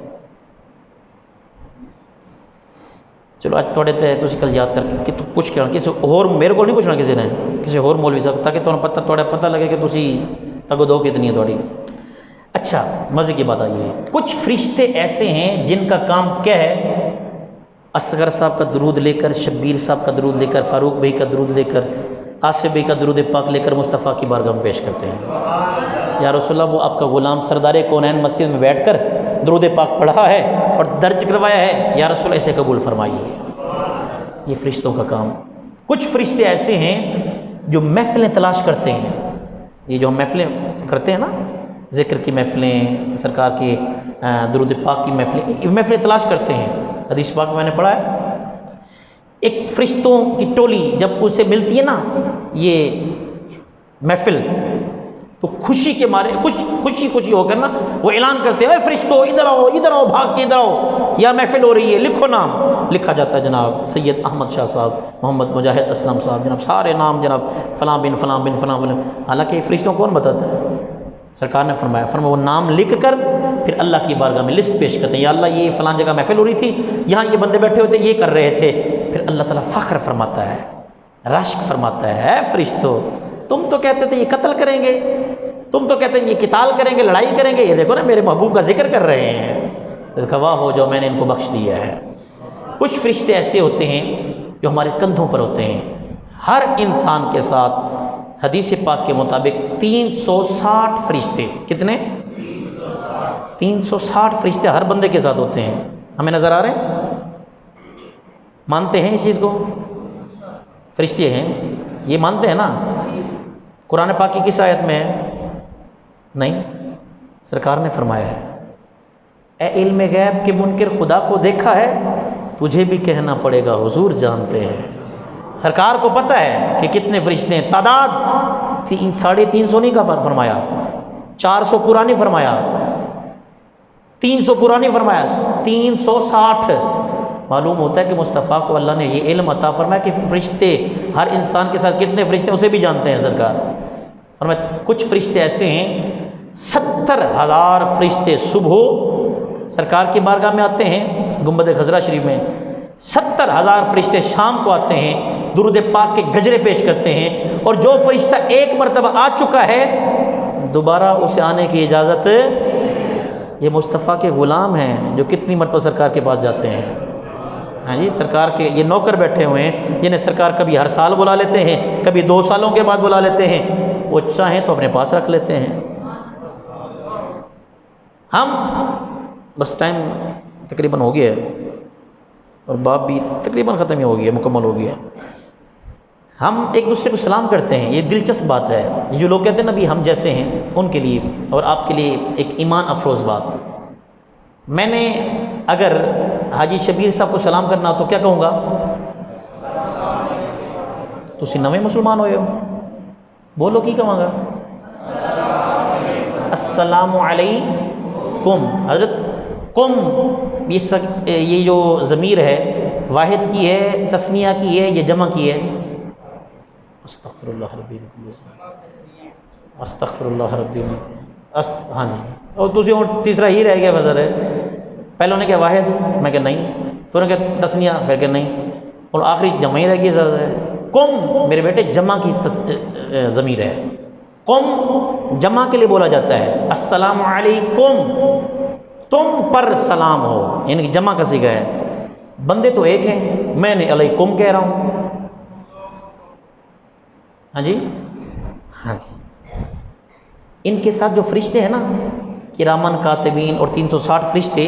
چلو اج تھوڑے تے تسی کل یاد کر کے تو پوچھ کے کسی اور، میرے کو نہیں پوچھنا کسی نے، کسی اور مولوی صاحب، تاکہ تمہیں پتہ تھوڑا پتہ لگے کہ تسی تگو دو کتنی ہے تھوڑی۔ اچھا مزے کی بات آئی ہے، کچھ فرشتے ایسے ہیں جن کا کام کیا ہے؟ اصغر صاحب کا درود لے کر، شبیر صاحب کا درود لے کر، فاروق بھائی کا درود لے کر، آصف بھائی کا درود پاک لے کر مصطفیٰ کی بارگاہ میں پیش کرتے ہیں۔ یا رسول اللہ، وہ آپ کا غلام سردار کونین مسجد میں بیٹھ کر درود پاک پڑھا ہے اور درج کروایا ہے، یا رسول ایسے قبول فرمائیے۔ یہ فرشتوں کا کام۔ کچھ فرشتے ایسے ہیں جو محفلیں تلاش کرتے ہیں، یہ جو ہم محفلیں کرتے ہیں نا، ذکر کی محفلیں، سرکار کے درود پاک کی محفلیں تلاش کرتے ہیں۔ حدیث پاک میں نے پڑھا ہے، ایک فرشتوں کی ٹولی جب اسے ملتی ہے نا، یہ محفل تو خوشی کے مارے خوشی ہو کر نا وہ اعلان کرتے ہیں، اے فرشتوں ادھر آؤ بھاگ کے ادھر آؤ، یا محفل ہو رہی ہے، لکھو نام۔ لکھا جاتا ہے جناب سید احمد شاہ صاحب، محمد مجاہد اسلم صاحب، جناب سارے نام، جناب فلاں بن فلاں بن فلاں فلاں۔ حالانکہ یہ فرشتوں کون بتاتا ہے؟ سرکار نے فرمایا وہ نام لکھ کر پھر اللہ کی بارگاہ میں لسٹ پیش کرتے ہیں، یا اللہ یہ فلاں جگہ محفل ہو رہی تھی، یہاں یہ بندے بیٹھے ہوتے یہ کر رہے تھے، پھر اللہ تعالیٰ فخر فرماتا ہے، رشک فرماتا ہے، اے فرشتوں تم تو کہتے تھے یہ قتل کریں گے، تم تو کہتے ہیں یہ قتال کریں گے، لڑائی کریں گے، یہ دیکھو نا میرے محبوب کا ذکر کر رہے ہیں، تو گواہ ہو جو میں نے ان کو بخش دیا ہے۔ کچھ فرشتے ایسے ہوتے ہیں جو ہمارے کندھوں پر ہوتے ہیں۔ ہر انسان کے ساتھ حدیث پاک کے مطابق 360 فرشتے، کتنے؟ 360 فرشتے ہر بندے کے ساتھ ہوتے ہیں۔ ہمیں نظر آ رہے ہیں؟ مانتے ہیں اس چیز کو؟ فرشتے ہیں، یہ مانتے ہیں نا؟ قرآن پاک کی کس آیت میں ہے؟ نہیں، سرکار نے فرمایا ہے، اے علم غیب کے منکر خدا کو دیکھا ہے؟ تجھے بھی کہنا پڑے گا حضور جانتے ہیں۔ سرکار کو پتہ ہے کہ کتنے فرشتے ہیں، تعداد 350 نہیں کا فرمایا، 400 پورا نہیں فرمایا، 300 پورا نہیں فرمایا، 360۔ معلوم ہوتا ہے کہ مصطفیٰ کو اللہ نے یہ علم عطا فرمایا کہ فرشتے ہر انسان کے ساتھ کتنے فرشتے اسے بھی جانتے ہیں سرکار۔ فرمایا کچھ فرشتے ایسے ہیں 70,000 فرشتے صبح سرکار کی بارگاہ میں آتے ہیں گنبد خضرا شریف میں، 70,000 فرشتے شام کو آتے ہیں، درود پاک کے گجرے پیش کرتے ہیں، اور جو فرشتہ ایک مرتبہ آ چکا ہے دوبارہ اسے آنے کی اجازت، یہ مصطفیٰ کے غلام ہیں جو کتنی مرتبہ سرکار کے پاس جاتے ہیں۔ ہاں جی، سرکار کے یہ نوکر بیٹھے ہوئے ہیں جنہیں سرکار کبھی ہر سال بلا لیتے ہیں، کبھی 2 سالوں کے بعد بلا لیتے ہیں، وہ چاہیں تو اپنے پاس رکھ لیتے ہیں۔ ہم بس ٹائم تقریباً ہو گیا ہے اور باب بھی تقریباً ختم ہی ہو گیا، مکمل ہو گیا۔ ہم ایک دوسرے کو سلام کرتے ہیں، یہ دلچسپ بات ہے، یہ جو لوگ کہتے ہیں نبی ہم جیسے ہیں، ان کے لیے اور آپ کے لیے ایک ایمان افروز بات۔ میں نے اگر حاجی شبیر صاحب کو سلام کرنا ہو تو کیا کہوں گا؟ تسی نویں مسلمان ہوئے ہو، بولو کی کہوں گا؟ السلام علیکم۔ حضرت کم یہ جو ضمیر ہے واحد کی ہے، تثنیہ کی ہے، یہ جمع کی ہے؟ استغفر اللہ ربی استغفر اللہ ربی۔ ہاں جی، اور تسی اور تیسرا ہی رہ گیا وزر ہے، پہلے نے کہا واحد، میں کہ نہیں، پھر انہوں نے کہا تثنیہ، پھر کہ نہیں، اور آخری جمع ہی رہ گئی زیادہ ہے۔ کم میرے بیٹے جمع کی ضمیر ہے، کم جمع کے لیے بولا جاتا ہے، السلام علیکم تم پر سلام ہو، یعنی کہ جمع کا صیغہ ہے، بندے تو ایک ہیں، میں نے علیکم کہہ رہا ہوں۔ ہاں جی، ہاں جی، ان کے ساتھ جو فرشتے ہیں نا کرامن کاتبین اور 360 فرشتے،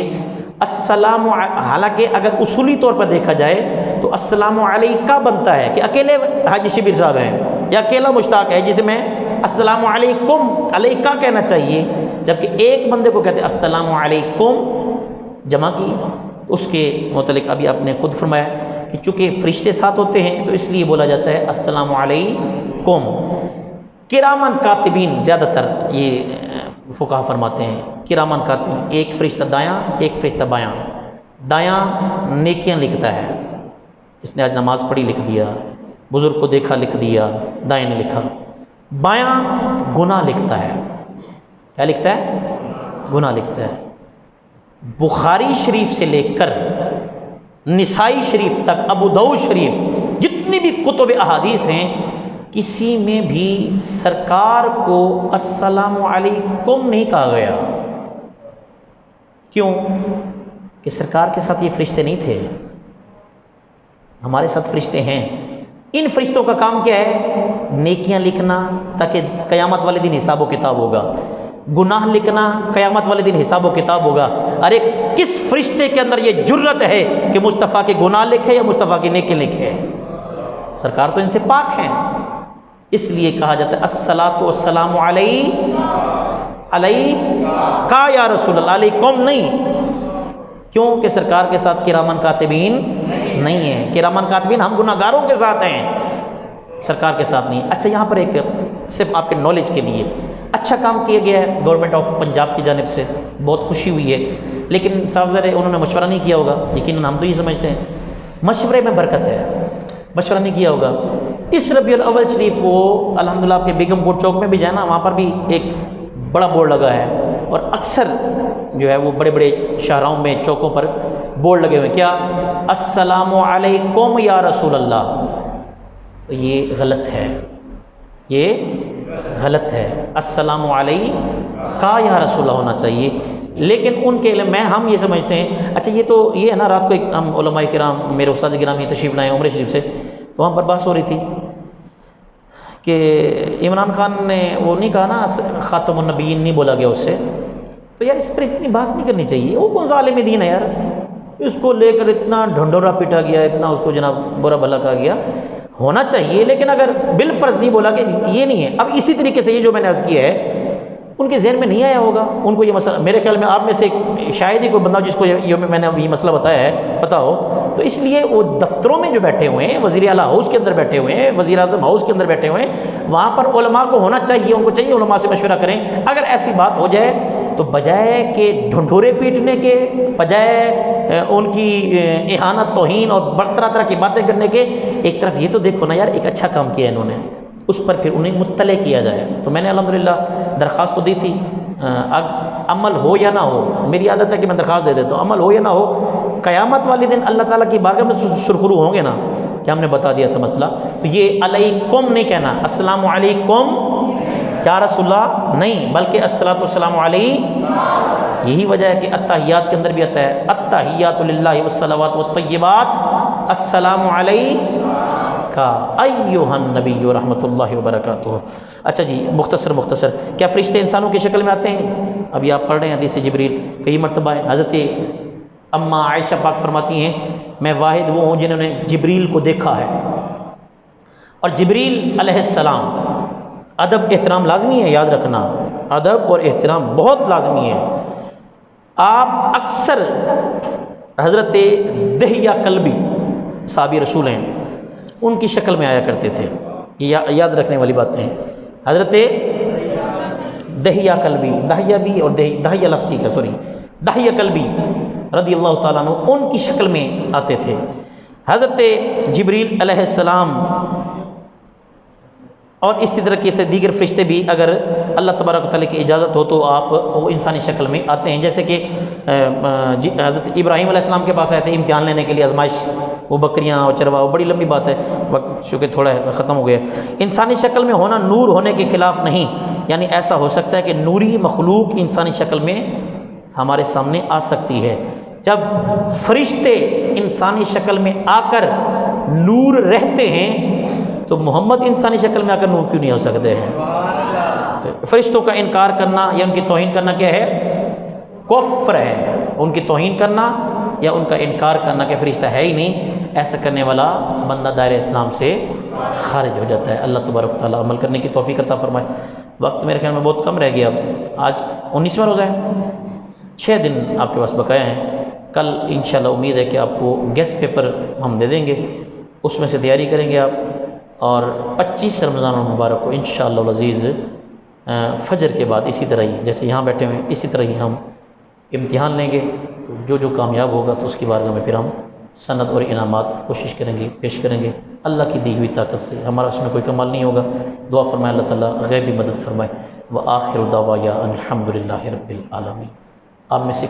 السلام حالانکہ اگر اصولی طور پر دیکھا جائے تو السلام علیکہ بنتا ہے کہ اکیلے حاجی شبیر صاحب ہیں یا اکیلا مشتاق ہے جسے میں السلام علیکم علیکہ کہنا چاہیے، جبکہ ایک بندے کو کہتے ہیں السلام علیکم جمع کی۔ اس کے متعلق ابھی آپ نے خود فرمایا کہ چونکہ فرشتے ساتھ ہوتے ہیں تو اس لیے بولا جاتا ہے السلام علیکم۔ کرامن کاتبین زیادہ تر یہ فقہا فرماتے ہیں، کرامن کاتبین، ایک فرشتہ دایاں ایک فرشتہ بایاں، دایاں نیکیاں لکھتا ہے، اس نے آج نماز پڑھی لکھ دیا، بزرگ کو دیکھا لکھ دیا، دائیں نے لکھا، بایاں گناہ لکھتا ہے۔ کیا لکھتا ہے؟ گناہ لکھتا ہے۔ بخاری شریف سے لے کر نسائی شریف تک، ابو داؤد شریف، جتنی بھی کتب احادیث ہیں، کسی میں بھی سرکار کو السلام علیکم نہیں کہا گیا۔ کیوں؟ کہ سرکار کے ساتھ یہ فرشتے نہیں تھے، ہمارے ساتھ فرشتے ہیں۔ ان فرشتوں کا کام کیا ہے؟ نیکیاں لکھنا، تاکہ قیامت والے دن حساب و کتاب ہوگا، گناہ لکھنا، قیامت والے دن حساب و کتاب ہوگا۔ ارے کس فرشتے کے اندر یہ جرت ہے کہ مصطفیٰ کے گناہ لکھے یا مصطفیٰ کی نیکی لکھے؟ سرکار تو ان سے پاک ہیں، اس لیے کہا جاتا ہے الصلاۃ والسلام علیکا یا رسول اللہ، علیکم نہیں۔ کیوں؟ کہ سرکار کے ساتھ کرامن کاتبین نہیں ہیں، کرامن کاتبین ہم گناہگاروں کے ساتھ ہیں، سرکار کے ساتھ نہیں۔ اچھا، یہاں پر ایک صرف آپ کے نالج کے لیے. اچھا کام کیا گیا ہے گورنمنٹ آف پنجاب کی جانب سے، بہت خوشی ہوئی ہے، لیکن صاحب ذرا انہوں نے مشورہ نہیں کیا ہوگا. یقیناً ہم تو یہ سمجھتے ہیں مشورے میں برکت ہے، مشورہ نہیں کیا ہوگا. اس ربیع الاول شریف کو الحمدللہ آپ کے بیگم کوٹ چوک میں بھی جائے نا، وہاں پر بھی ایک بڑا بورڈ لگا ہے، اور اکثر جو ہے وہ بڑے بڑے شاہراہوں میں چوکوں پر بورڈ لگے ہوئے ہیں، کیا؟ السلام علیکم یا رسول اللہ. تو یہ غلط ہے، یہ غلط ہے. السلام علیکم یا رسول اللہ ہونا چاہیے. لیکن ان کے علم میں ہم یہ سمجھتے ہیں، اچھا یہ تو یہ ہے نا، رات کو ایک ہم علماء کرام میرے استاد گرامی تشریف لائے عمرے شریف سے، تو وہاں پر بحث ہو رہی تھی کہ عمران خان نے وہ نہیں کہا نا خاتم النبیین نہیں بولا گیا اس سے، تو یار اس پر اتنی بحث نہیں کرنی چاہیے. وہ کون سا عالم دین ہے یار، اس کو لے کر اتنا ڈھنڈورا پیٹا گیا، اتنا اس کو جناب برا بھلا کہا گیا. ہونا چاہیے لیکن اگر بالفرض نہیں بولا کہ یہ نہیں ہے. اب اسی طریقے سے یہ جو میں نے عرض کیا ہے ان کے ذہن میں نہیں آیا ہوگا، ان کو یہ مسئلہ، میرے خیال میں آپ میں سے شاید ہی کوئی بندہ جس کو یہ میں نے یہ مسئلہ بتایا ہے پتہ ہو. تو اس لیے وہ دفتروں میں جو بیٹھے ہوئے ہیں، وزیر اعلیٰ ہاؤس کے اندر بیٹھے ہوئے ہیں، وزیر اعظم ہاؤس کے اندر بیٹھے ہوئے ہیں، وہاں پر علماء کو ہونا چاہیے، ان کو چاہیے علماء سے مشورہ کریں. اگر ایسی بات ہو جائے تو بجائے کہ ڈھنڈورے پیٹنے کے، بجائے ان کی اہانت توہین اور طرح طرح کی باتیں کرنے کے، ایک طرف یہ تو دیکھو نا یار ایک اچھا کام کیا انہوں نے، اس پر پھر انہیں مطلع کیا جائے. تو میں نے الحمدللہ درخواست تو دی تھی، اب عمل ہو یا نہ ہو، میری عادت ہے کہ میں درخواست دے دیتا ہوں، عمل ہو یا نہ ہو، قیامت والے دن اللہ تعالیٰ کی بارگاہ میں سرخرو ہوں گے نا کہ ہم نے بتا دیا تھا مسئلہ. تو یہ علیکم نہیں کہنا، السلام علیکم یا رسول اللہ نہیں، بلکہ الصلاۃ والسلام علیہ. یہی وجہ ہے کہ التحیات کے اندر بھی آتا ہے التحیات للہ والصلوات والطیبات السلام علیکہ ایھا النبی رحمۃ اللہ وبرکاتہ. اچھا جی، مختصر، کیا فرشتے انسانوں کی شکل میں آتے ہیں؟ ابھی آپ پڑھ رہے ہیں حدیث جبریل کئی مرتبہ ہے. حضرت اماں عائشہ پاک فرماتی ہیں میں واحد وہ ہوں جنہوں نے جبریل کو دیکھا ہے. اور جبریل علیہ السلام، ادب احترام لازمی ہے، یاد رکھنا ادب اور احترام بہت لازمی ہے. آپ اکثر حضرت دہیہ کلبی صحابی رسول ہیں، ان کی شکل میں آیا کرتے تھے. یہ یاد رکھنے والی باتیں ہیں. حضرت دہیہ کلبی، دہیہ بھی اور دہیہ لفظ ٹھیک ہے، سوری، دہیہ کلبی رضی اللہ تعالیٰ عنہ ان کی شکل میں آتے تھے. حضرت جبریل علیہ السلام اور اسی طریقے سے دیگر فرشتے بھی اگر اللہ تبارک و تعالیٰ کی اجازت ہو تو آپ وہ انسانی شکل میں آتے ہیں. جیسے کہ حضرت ابراہیم علیہ السلام کے پاس آئے تھے امتحان لینے کے لیے، آزمائش، وہ بکریاں اور چروا، وہ بڑی لمبی بات ہے، وقت چونکہ تھوڑا ختم ہو گیا. انسانی شکل میں ہونا نور ہونے کے خلاف نہیں، یعنی ایسا ہو سکتا ہے کہ نوری مخلوق انسانی شکل میں ہمارے سامنے آ سکتی ہے. جب فرشتے انسانی شکل میں آ کر نور رہتے ہیں تو محمد انسانی شکل میں آ کر نور کیوں نہیں ہو سکتے ہیں؟ فرشتوں کا انکار کرنا یا ان کی توہین کرنا کیا ہے؟ کفر ہے. ان کی توہین کرنا یا ان کا انکار کرنا کہ فرشتہ ہے ہی نہیں، ایسا کرنے والا بندہ دائرہ اسلام سے خارج ہو جاتا ہے. اللہ تبارک و تعالیٰ عمل کرنے کی توفیق عطا فرمائے. وقت میرے خیال میں بہت کم رہ گیا. آج 19واں روزہ ہے، 6 دن آپ کے پاس بقایا ہیں. کل انشاءاللہ امید ہے کہ آپ کو گیسٹ پیپر ہم دے دیں گے، اس میں سے تیاری کریں گے آپ، اور 25 رمضان المبارک کو انشاءاللہ العزیز فجر کے بعد اسی طرح ہی جیسے یہاں بیٹھے ہوئے اسی طرح ہی ہم امتحان لیں گے. تو جو کامیاب ہوگا تو اس کی بارگاہ میں پھر ہم سند اور انعامات کوشش کریں گے، پیش کریں گے اللہ کی دی ہوئی طاقت سے. ہمارا اس میں کوئی کمال نہیں ہوگا. دعا فرمائے اللہ تعالیٰ غیبی مدد فرمائے. وآخر دعوانا الحمدللہ رب العالمین. آپ میں سے